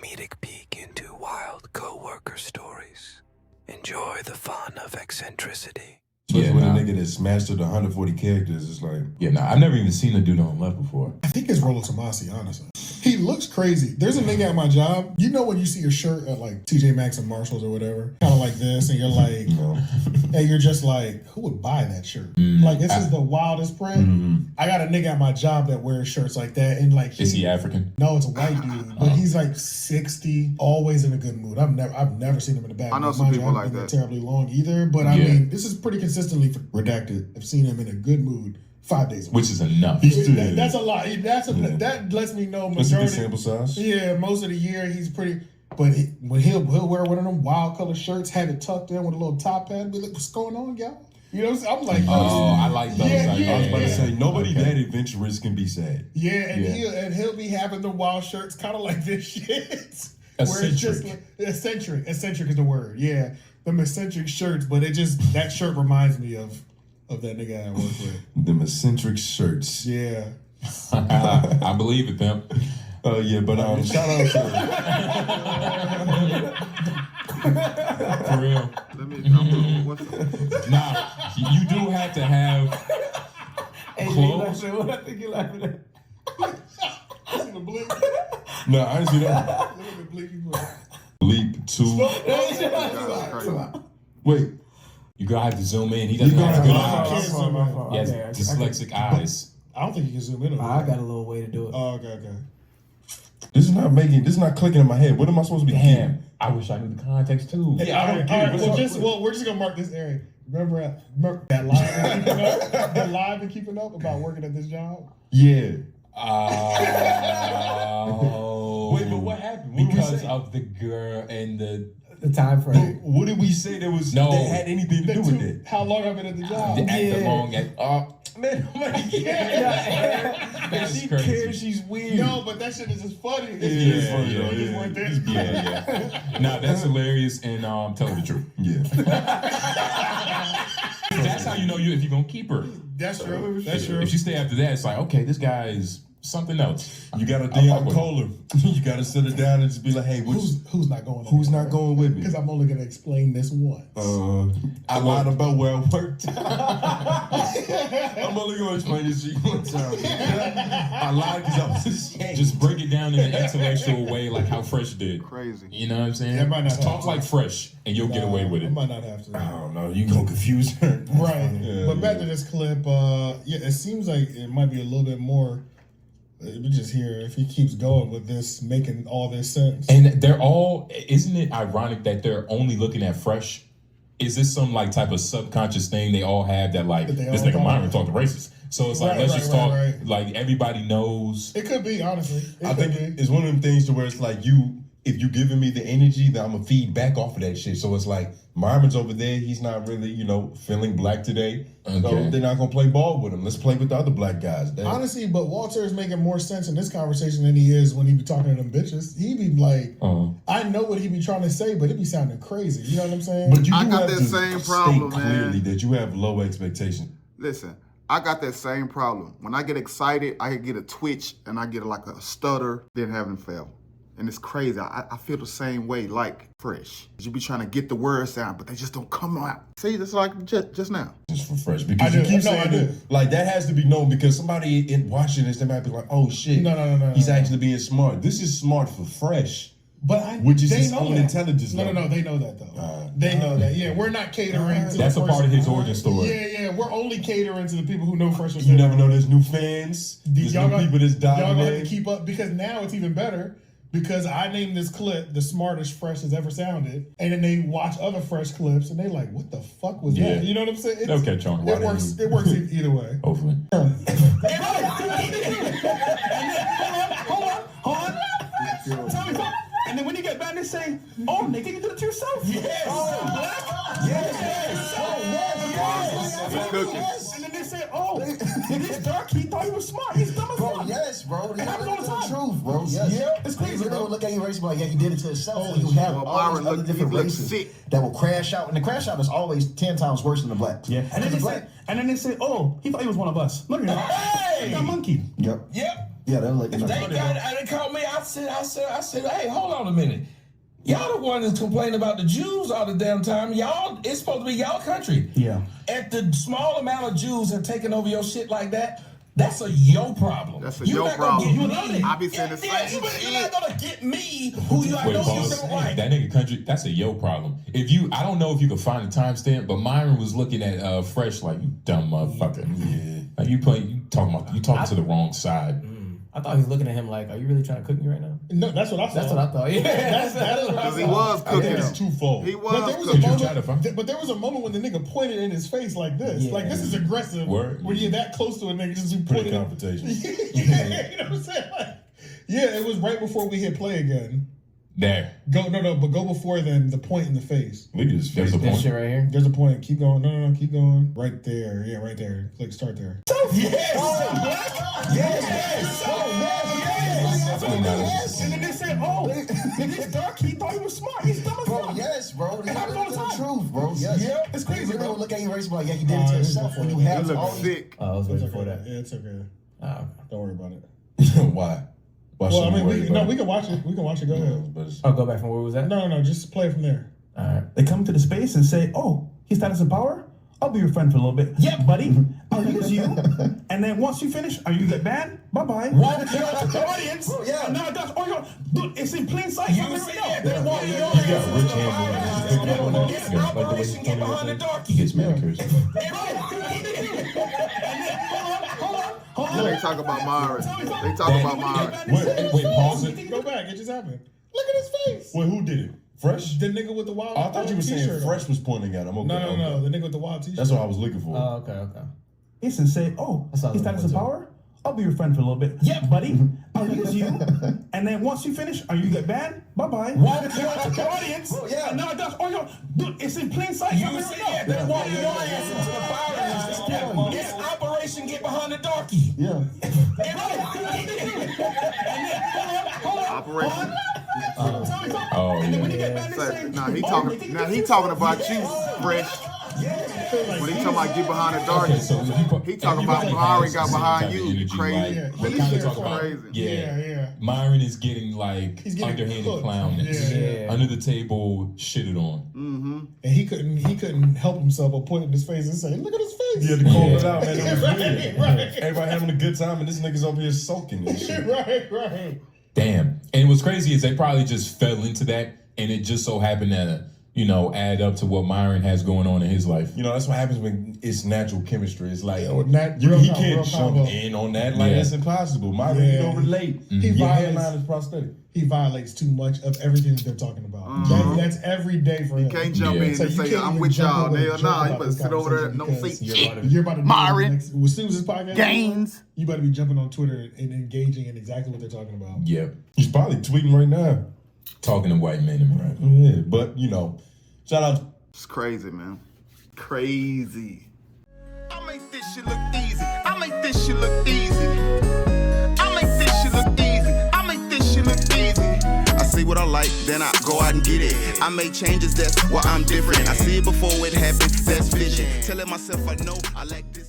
comedic peek into wild co-worker stories. Enjoy the fun of eccentricity. Especially with a nigga that's mastered 140 characters, it's like... I've never even seen a dude on left before. I think it's Rollo Tomasi, honestly. He looks crazy. There's a nigga at my job. You know when you see your shirt at like TJ Maxx and Marshalls or whatever, kind of like this, and you're like, and you're just like, who would buy that shirt? Like, this is the wildest print. I got a nigga at my job that wears shirts like that, and like, Is he African? No, it's a white dude, but he's like 60, always in a good mood. I've never seen him in a bad mood. I know some people like that. Terribly long either, but I mean, this is pretty consistently redacted. I've seen him in a good mood 5 days a week. Which is enough. That's a lot. That lets me know majority. That's a good sample size. Yeah, most of the year he's pretty. But when he'll wear one of them wild color shirts, have it tucked in with a little top hat, be like, "What's going on, y'all?" You know what I'm saying? I'm like, I like those. Yeah, I was about to say, nobody that adventurous can be sad. Yeah, and he'll be having the wild shirts, kind of like this shit. Eccentric. Where it's just like, eccentric is the word. Yeah, them eccentric shirts, but that shirt reminds me of that nigga I work with. Them eccentric shirts. Yeah. I believe it, pimp. Oh yeah, but shout out to For real. Let me. Nah, you do have to have clothes. What I think you're laughing at? See the blink? No, I didn't see that. Look at the blinky one. Bleep 2. Wait. You gotta have to zoom in. He doesn't have good eyes. My fault. He has dyslexic eyes. I don't think you can zoom in on I that. got a little way to do it. Oh, okay. This is not clicking in my head. What am I supposed to be getting? Damn, I wish I knew the context too. Yeah, all right, we're just gonna mark this area. Remember that live and keeping up about working at this job? Yeah. Wait, but what happened? Because of the girl and the time frame. What did we say that had anything to do with it? How long I've been at the job? Man, That's She crazy. cares. She's weird. No, but that shit is just funny. It's funny, though. You just weren't there. Yeah. Nah, that's hilarious and tell her the truth. Yeah. That's how you know if you're gonna keep her. That's true. That's true. If she stay after that, it's like, okay, this guy is something else. You gotta DM Kohler. You gotta sit her down and just be like, hey, who's not going? Who's not going with me? Because I'm only gonna explain this once. I lied about where I worked. I'm only gonna explain this to you one time. I lied because I was ashamed. Just break it down in an intellectual way, like how Fresh did. Crazy. You know what I'm saying? Yeah, I might not just talk like Fresh, and you'll get away with I it. might not have to. I don't know. You gonna confuse her. Right. Yeah, but back to this clip. It seems like it might be a little bit more. We just hear if he keeps going with this, making all this sense. And they're all. Isn't it ironic that they're only looking at Fresh? Is this some like type of subconscious thing they all have that like this nigga Myron talk to racist? So it's like let's just talk like everybody knows. It could be, honestly. I think it's one of them things to where it's like if you giving me the energy, then I'm gonna feed back off of that shit. So it's like Myron's over there, he's not really, feeling black today. Okay. So they're not gonna play ball with him. Let's play with the other black guys. Honestly, but Walter is making more sense in this conversation than he is when he be talking to them bitches. He be like, I know what he be trying to say, but it be sounding crazy. You know what I'm saying? But you I do got have that to same state problem, clearly man. that you have low expectations. Listen, I got that same problem. When I get excited, I get a twitch and I get like a stutter, then having fail. And it's crazy. I feel the same way, like Fresh. You be trying to get the words out, but they just don't come out. See, just like just now. Just for Fresh. Because you keep saying that, like, that has to be known because somebody in watching this, they might be like, oh shit. No. He's actually being smart. This is smart for Fresh. But which is his own intelligence. No, they know that though. They know that. Yeah, we're not catering to that's a part of his origin story. Yeah, we're only catering to the people who know Fresh. You never know there's new fans. There's new people that's dying. Y'all gonna have to keep up because now it's even better. Because I named this clip the smartest Fresh has ever sounded, and then they watch other Fresh clips and they like, what the fuck was that? You know what I'm saying? They'll catch on. It works either way. Hopefully. Hold on. Tell me. And then when you get back, they say, "Oh, nigga, you did it to yourself." Yes. And then they say, "Oh, he's dark. He thought he was smart. He's dumb as fuck." Yes, bro. It happens all the time. Truth, bro. Yes. Yeah, it's crazy. They look at you race, but he did it to himself. And you have all these other different races that will crash out, and the crash out is always 10 times worse than the blacks. Yeah. And then they say, "Oh, he thought he was one of us." No, you're not. Hey, you got monkey. Yep. Yeah, they'll let you know. They called me. I said, hey, hold on a minute. Y'all the one that's complaining about the Jews all the damn time. Y'all, it's supposed to be y'all country. Yeah. If the small amount of Jews have taken over your shit like that, that's a yo problem. That's a yo problem. I be saying the same shit. shit. You're not gonna get me who you I know you don't like. That nigga country, that's a yo problem. I don't know if you can find a timestamp, but Myron was looking at Fresh like, you dumb motherfucker. Yeah. Like you talking to the wrong side. I thought he was looking at him like, are you really trying to cook me right now? No, that's what I thought. That's what I thought. Yeah, that's what I Because he was cooking. It's twofold. He But was there was, cooking. but there was a moment when the nigga pointed in his face like this. Yeah. Like, this is aggressive. Word. When you're that close to a nigga, just Pretty pointed. confrontation. Yeah, you know what I'm saying? Like, yeah, it was right before we hit play again. There. But go before then, the point in the face. Look at his face. There's a This point. shit right here. There's a point. Keep going. No, keep going. Right there. Yeah, right there. Click start there. Yes. And then they said, oh, nigga's dark. He thought he was smart. He's dumb as fuck. Yes, bro. They happens all the time. the truth, bro. Yes. Yeah, it's crazy, They bro. will look at you and like, yeah, he did it to himself when you He have look all these. sick. Oh, I was It's waiting okay. for that. Yeah, it's okay. Oh, okay. Don't worry about it. Why? Well, I mean, we can watch it. We can watch it. Go ahead. But it's, Oh, go back from where was that? No. Just play from there. All right. They come to the space and say, oh, he's status of power? I'll be your friend for a little bit. Yeah, buddy. I'll use you. And then once you finish, are you get banned? Bye-bye. Walk out the audience. Yeah. No, that's look, it's in plain sight. You see it. They want your got rich hand It's Operation Get Behind the Darky. He gets manicures. Hold on. They talk about Myron. They talk about Myron. Wait, pause it. Go back. It just happened. Look at his face. wait, who did it? Fresh? The nigga with the wild. I thought you were saying t-shirt on. Fresh was pointing at him. Okay, No. okay. The nigga with the wild t-shirt. That's what I was looking for. Oh, okay. Yes, and say, oh, That's all he's I status was of looking power? I'll be your friend for a little bit. Yeah, buddy. I'll use you. And then once you finish, are you get banned? Bye-bye. Walk out the audience. Yeah. No, that's look, it's in plain sight. You see it. They want your ass into the fire. It's Operation Get Behind the Darky. Yeah. Operation. Oh, And then when you yeah. get back, they say, Now he oh, talking. nigga, Now you he feel talking so about good. you, Fresh. Yeah. When he talking about get behind the dark, Okay, so he talking about Myron got behind you. Energy, Crazy. Like, Yeah, they kind he's of talk about, crazy. yeah. Myron is getting like He's getting underhanded cooked. clownness, Yeah. under the table, shitted on. And he couldn't help himself but point in his face and say, "Look at his face." You had to call it out, man. It was Right, weird. right. Everybody having a good time, and this nigga's over here sulking and shit. right. Damn. And what's crazy is they probably just fell into that, and it just so happened to, add up to what Myron has going on in his life. You know, that's what happens when it's natural chemistry. It's like, Real he combo, can't real jump combo. in on that. Like, Yeah. that's impossible. Myron, Yeah. you don't relate. He Your violates. hairline is prosthetic. He violates too much of everything that they're talking about. That's every day for him. Can't jump Yeah. in So and you say, can't I'm even with jump y'all. over and Hell joke nah, you about better this sit over there. conversation No because seat. You're about to be Myron. as soon as this podcast Gaines. you better be jumping on Twitter and engaging in exactly what they're talking about. Yeah. He's probably tweeting right now. Talking to white men in private. Yeah, but, shout out. It's crazy, man. Crazy. I make this shit look easy. I make this shit look easy. I make this shit look easy. I make this shit look easy. I see what I like, then I go out and get it. I make changes, that's why I'm different. I see it before it happens, that's vision. Telling myself I know I like this.